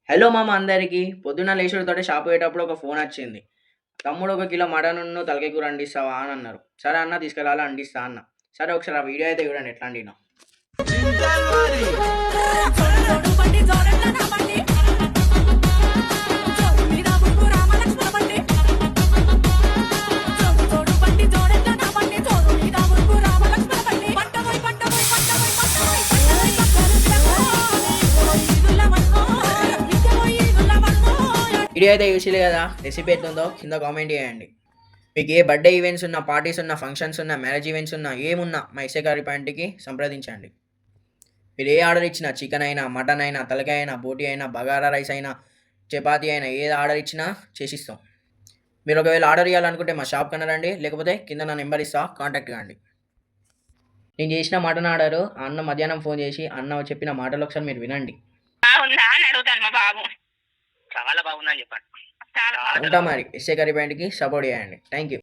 Hello మామ అందరికి పొద్దున్న లేచుడుతోటి షాప్ పోయేటప్పుడు ఒక ఫోన్ వచ్చింది. తమ్ముడు 1 కిలో మటనున్ను తలకాయ కూర అండిస్తావా అని అన్నారు. సరే అన్న తీసుకురాలా అండిస్తా అన్న. సరే ఒకసారి ఆ వీడియో అయితే చూడండి ఎట్లా అండినో. వీడియో అయితే చూసిలే కదా, రెసిపీ ఎట్లుందో కింద కామెంట్ చేయండి. మీకు ఏ బర్త్డే ఈవెంట్స్ ఉన్నా, పార్టీస్ ఉన్నా, ఫంక్షన్స్ ఉన్నా, మ్యారేజ్ ఈవెంట్స్ ఉన్నా, ఏమున్నా మా ఎస్ఏ కర్రీ పాయింట్కి సంప్రదించండి. మీరు ఏ ఆర్డర్ ఇచ్చినా, చికెన్ అయినా, మటన్ అయినా, తలకాయ అయినా, బోటి అయినా, బగారా రైస్ అయినా, చపాతీ అయినా, ఏది ఆర్డర్ ఇచ్చినా చేసిస్తాం. మీరు ఒకవేళ ఆర్డర్ ఇవ్వాలనుకుంటే మా షాప్ కన్నా రండి, లేకపోతే కింద నా నెంబర్ ఇస్తా, కాంటాక్ట్ కాండి. నేను చేసిన మటన్ ఆర్డరు అన్న మధ్యాహ్నం ఫోన్ చేసి అన్న చెప్పిన మాటలు ఒకసారి మీరు వినండి. బాగుందా అని అడుగుతాను మా బాబు. చాలా బాగుందని చెప్పండి. చాలా ఉంటా మరి ఎస్ఏ కర్రీ పాయింట్కి సపోర్ట్ చేయండి. Thank you.